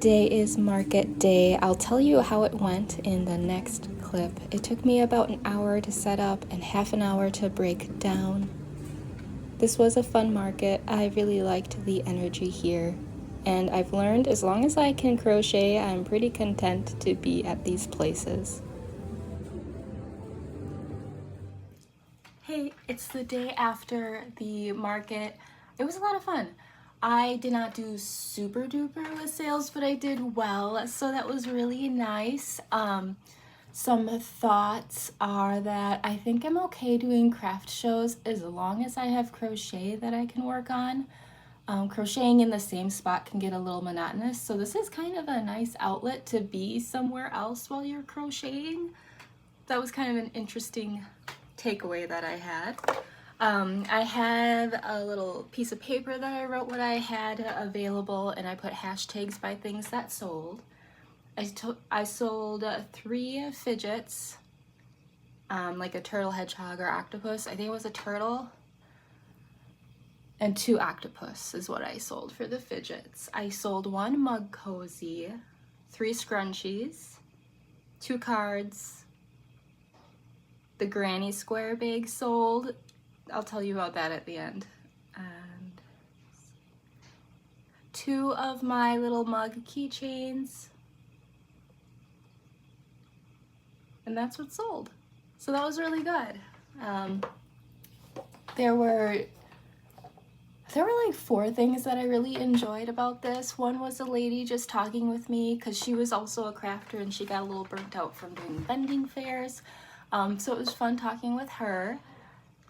Today is market day. I'll tell you how it went in the next clip. It took me about an hour to set up and half an hour to break down. This was a fun market. I really liked the energy here. And I've learned as long as I can crochet, I'm pretty content to be at these places. Hey, it's the day after the market. It was a lot of fun. I did not do super duper with sales, but I did well, so that was really nice. Some thoughts are that I think I'm okay doing craft shows as long as I have crochet that I can work on. Crocheting in the same spot can get a little monotonous, so this is kind of a nice outlet to be somewhere else while you're crocheting. That was kind of an interesting takeaway that I had. I had a little piece of paper that I wrote what I had available, and I put hashtags by things that sold. I sold 3 fidgets, like a turtle, hedgehog, or octopus. I think it was a turtle, and 2 octopus is what I sold for the fidgets. I sold 1 mug cozy, 3 scrunchies, 2 cards. The granny square bag sold. I'll tell you about that at the end. And 2 of my little mug keychains. And that's what sold. So that was really good. There were like 4 things that I really enjoyed about this. One was a lady just talking with me because she was also a crafter and she got a little burnt out from doing vending fairs. So it was fun talking with her.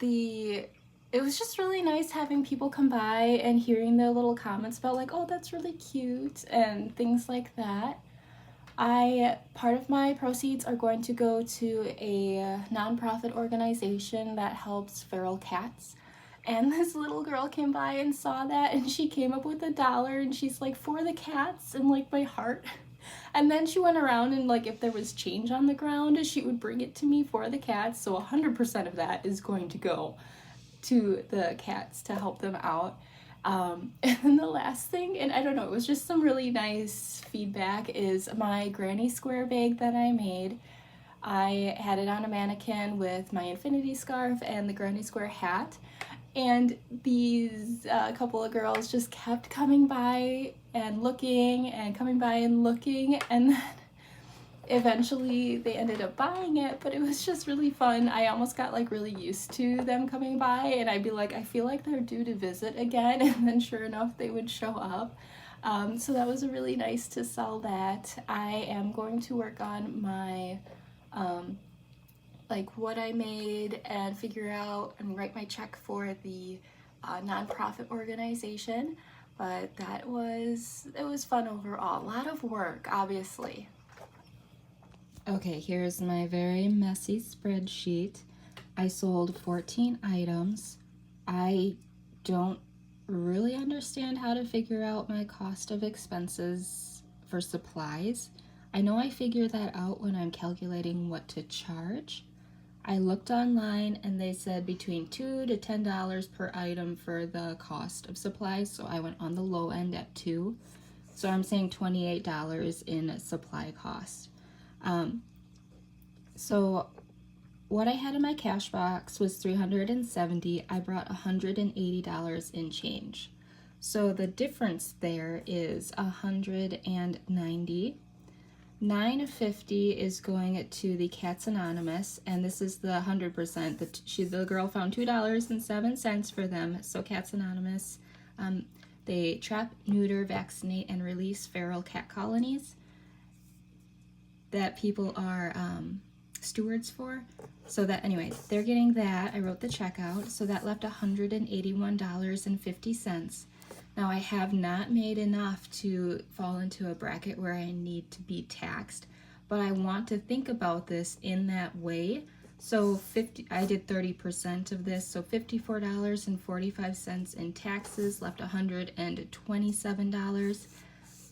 It was just really nice having people come by and hearing their little comments about like, oh, that's really cute and things like that. Part of my proceeds are going to go to a nonprofit organization that helps feral cats. And this little girl came by and saw that, and she came up with $1 and she's like, for the cats, and like my heart. And then she went around and like if there was change on the ground, she would bring it to me for the cats. So 100% of that is going to go to the cats to help them out. And then the last thing, and I don't know, it was just some really nice feedback, is my granny square bag that I made. I had it on a mannequin with my infinity scarf and the granny square hat. And these couple of girls just kept coming by and looking and coming by and looking, and then eventually they ended up buying it, but it was just really fun. I almost got like really used to them coming by, and I'd be like, I feel like they're due to visit again, and then sure enough they would show up. So that was really nice to sell that. I am going to work on my like what I made and figure out and write my check for the nonprofit organization, but it was fun overall. A lot of work, obviously. Okay, here's my very messy spreadsheet. I sold 14 items. I don't really understand how to figure out my cost of expenses for supplies. I know I figure that out when I'm calculating what to charge. I looked online and they said between $2 to $10 per item for the cost of supplies, so I went on the low end at $2. So I'm saying $28 in supply cost. So what I had in my cash box was $370. I brought $180 in change. So the difference there is $190. $9.50 is going to the Cats Anonymous, and this is the 100%. The girl found $2.07 for them. So Cats Anonymous, they trap, neuter, vaccinate, and release feral cat colonies that people are stewards for. So that, anyway, they're getting that. I wrote the check out, so that left $181.50. Now, I have not made enough to fall into a bracket where I need to be taxed, but I want to think about this in that way. So I did 30% of this, so $54.45 in taxes, left $127.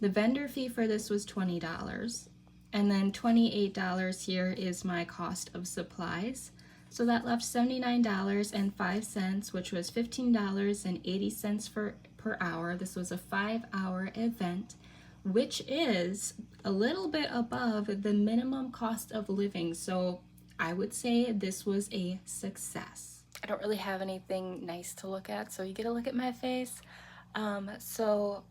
The vendor fee for this was $20, and then $28 here is my cost of supplies. So that left $79.05, which was $15.80 per hour. This was a 5-hour event which is a little bit above the minimum cost of living. So I would say this was a success. I don't really have anything nice to look at, so you get a look at my face. So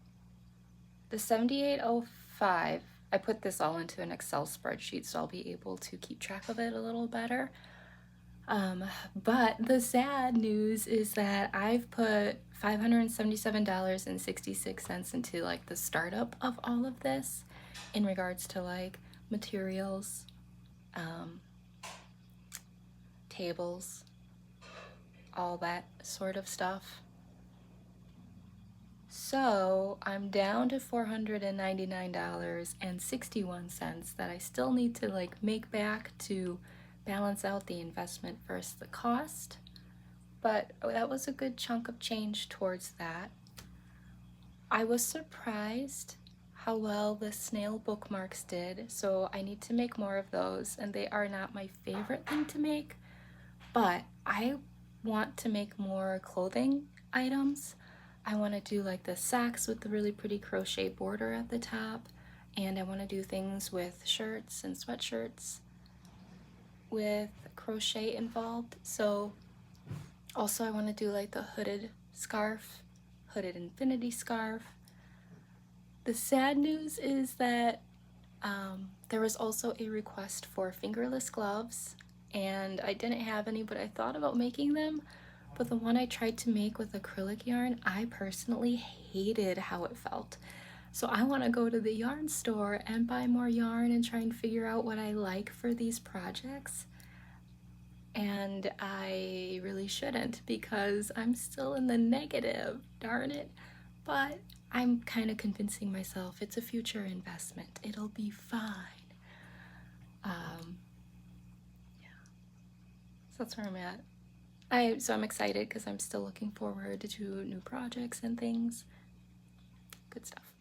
the 7805, I put this all into an Excel spreadsheet, so I'll be able to keep track of it a little better. But the sad news is that I've put $577.66 into like the startup of all of this in regards to like materials, tables, all that sort of stuff. So I'm down to $499.61 that I still need to like make back to balance out the investment versus the cost. But that was a good chunk of change towards that. I was surprised how well the snail bookmarks did, so I need to make more of those, and they are not my favorite thing to make, but I want to make more clothing items. I want to do like the socks with the really pretty crochet border at the top, and I want to do things with shirts and sweatshirts with crochet involved. So also I want to do like the hooded scarf, hooded infinity scarf. The sad news is that there was also a request for fingerless gloves, and I didn't have any, but I thought about making them. But the one I tried to make with acrylic yarn, I personally hated how it felt. So I want to go to the yarn store and buy more yarn and try and figure out what I like for these projects. And I really shouldn't, because I'm still in the negative, darn it. But I'm kind of convincing myself it's a future investment. It'll be fine. Yeah. So that's where I'm at. So I'm excited because I'm still looking forward to new projects and things. Good stuff.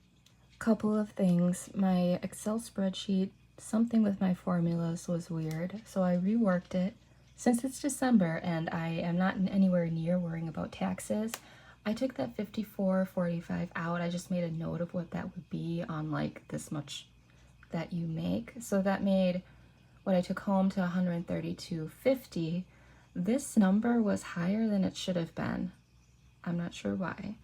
Couple of things. My Excel spreadsheet, something with my formulas was weird, so I reworked it. Since it's December and I am not anywhere near worrying about taxes, I took that 54.45 out. I just made a note of what that would be on like this much that you make. So that made what I took home to 132.50. This number was higher than it should have been. I'm not sure why.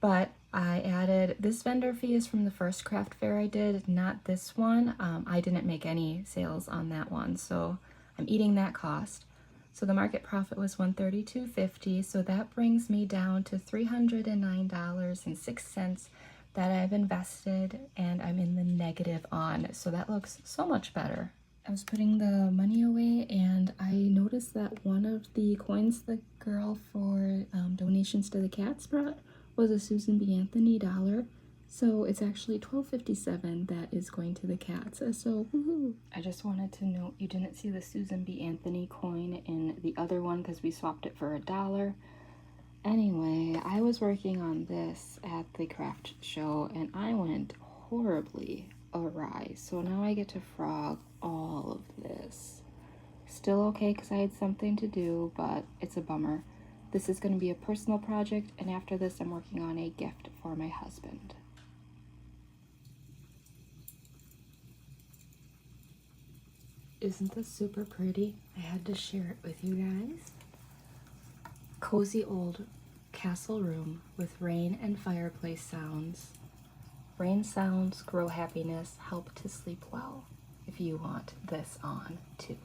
But I added, this vendor fee is from the first craft fair I did, not this one. I didn't make any sales on that one, so I'm eating that cost. So the market profit was $132.50, so that brings me down to $309.06 that I've invested, and I'm in the negative on, so that looks so much better. I was putting the money away and I noticed that one of the coins the girl for donations to the cats brought was a Susan B. Anthony dollar. So it's actually $12.57 that is going to the cats. So woohoo! I just wanted to note you didn't see the Susan B. Anthony coin in the other one because we swapped it for $1. Anyway, I was working on this at the craft show and I went horribly awry. So now I get to frog all of this. Still okay because I had something to do, but it's a bummer. This is going to be a personal project, and after this I'm working on a gift for my husband. Isn't this super pretty? I had to share it with you guys. Cozy old castle room with rain and fireplace sounds. Rain sounds grow happiness, help to sleep well. If you want this on too.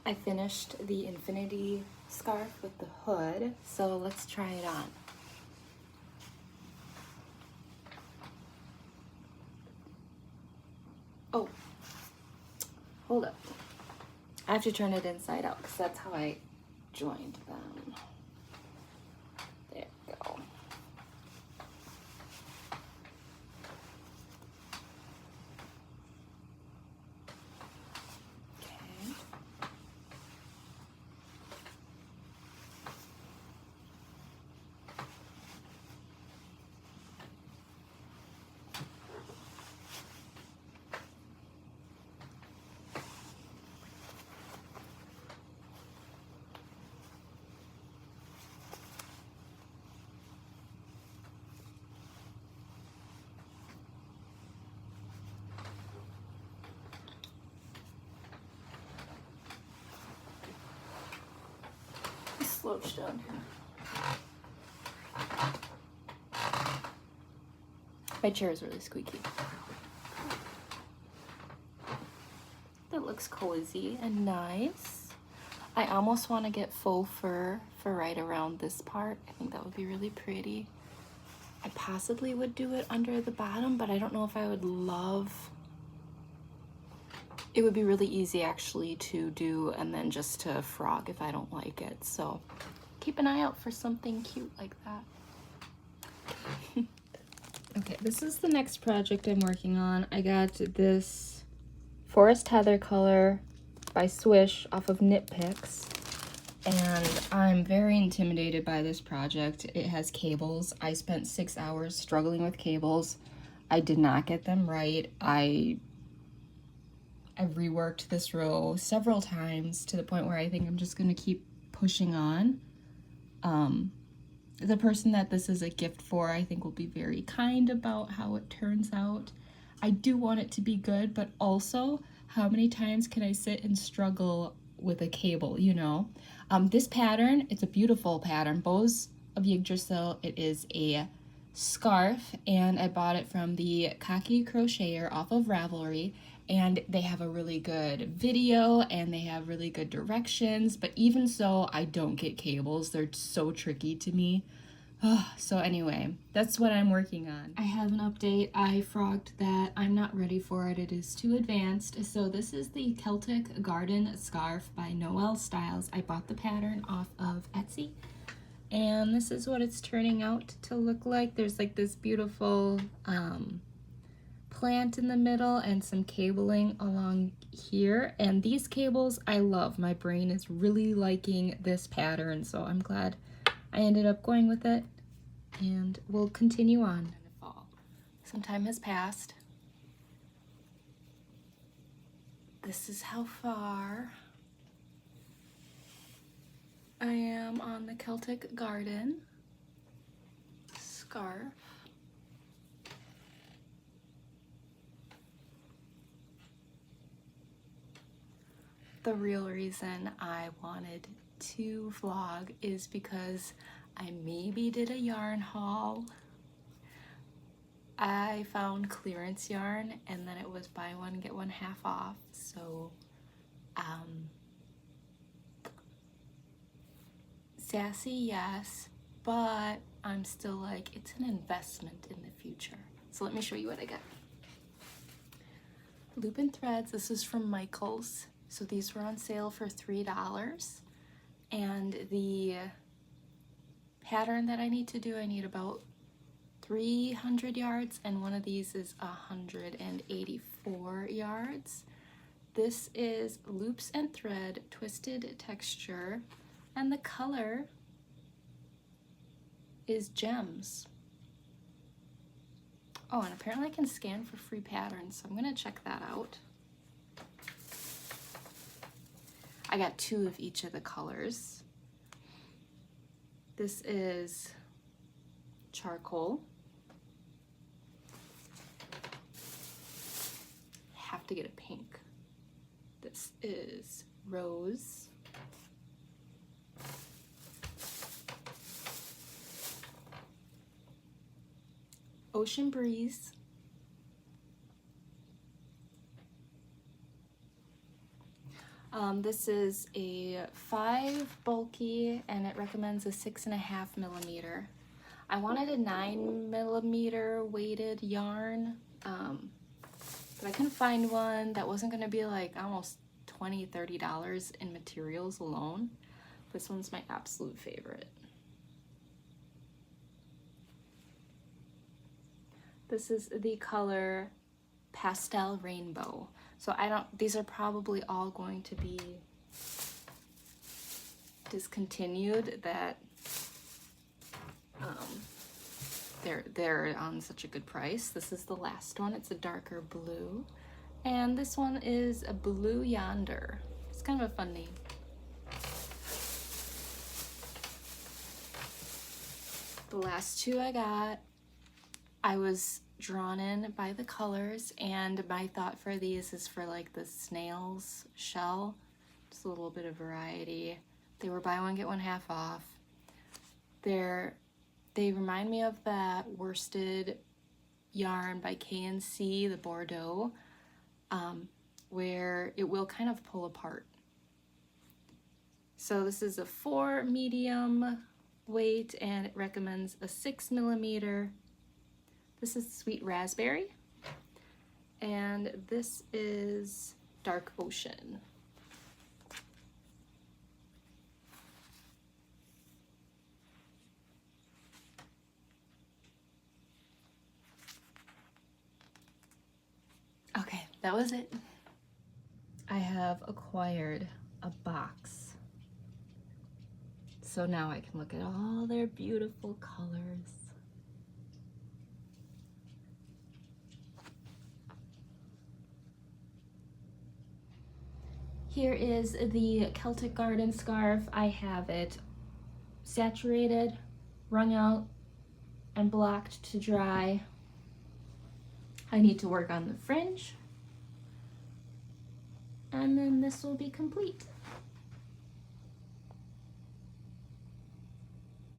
I finished the infinity scarf with the hood, so let's try it on. Oh, hold up. I have to turn it inside out because that's how I joined them. There we go. Okay. Slouch down here. My chair is really squeaky. That looks cozy and nice. I almost want to get faux fur for right around this part. I think that would be really pretty. I possibly would do it under the bottom, but I don't know if I would love. It would be really easy actually to do and then just to frog if I don't like it. So keep an eye out for something cute like that. Okay, this is the next project I'm working on. I got this Forest Heather color by Swish off of Knit Picks, and I'm very intimidated by this project. It has cables. I spent 6 hours struggling with cables. I did not get them right. I've reworked this row several times to the point where I think I'm just gonna keep pushing on. The person that this is a gift for, I think, will be very kind about how it turns out. I do want it to be good, but also, how many times can I sit and struggle with a cable, you know? This pattern, it's a beautiful pattern, Bows of Yggdrasil. It is a scarf, and I bought it from the Cocky Crocheter off of Ravelry, and they have a really good video and they have really good directions, but even so, I don't get cables. They're so tricky to me. So anyway, that's what I'm working on. I have an update. I frogged that. I'm not ready for it. It is too advanced. So this is the Celtic Garden Scarf by Noelle Stiles. I bought the pattern off of Etsy, and this is what it's turning out to look like. There's like this beautiful plant in the middle and some cabling along here, and these cables I love. My brain is really liking this pattern, so I'm glad I ended up going with it, and we'll continue on in the fall. Some time has passed. This is how far I am on the Celtic Garden scarf. The real reason I wanted to vlog is because I maybe did a yarn haul. I found clearance yarn and then it was buy one get one half off, so sassy, yes, but I'm still like, it's an investment in the future. So let me show you what I got. Loop and threads. This is from Michaels. So these were on sale for $3, and the pattern that I need to do, I need about 300 yards, and one of these is 184 yards. This is loops and thread, twisted texture, and the color is gems. Oh, and apparently I can scan for free patterns, so I'm gonna check that out. I got 2 of each of the colors. This is charcoal. Have to get a pink. This is rose. Ocean breeze. This is a 5 bulky, and it recommends a 6.5 millimeter. I wanted a 9 millimeter weighted yarn, but I couldn't find one that wasn't gonna be like almost $20–30 in materials alone. This one's my absolute favorite. This is the color Pastel Rainbow. So these are probably all going to be discontinued, that they're on such a good price. This is the last one. It's a darker blue. And this one is a Blue Yonder. It's kind of a fun name. The last two I got, I was drawn in by the colors, and my thought for these is for like the snail's shell. Just a little bit of variety. They were buy one get one half off. They remind me of that worsted yarn by K&C, the Bordeaux, where it will kind of pull apart. So this is a 4 medium weight, and it recommends a 6 millimeter. This is Sweet Raspberry, and this is Dark Ocean. Okay, that was it. I have acquired a box, so now I can look at all their beautiful colors. Here is the Celtic Garden scarf. I have it saturated, wrung out, and blocked to dry. I need to work on the fringe, and then this will be complete.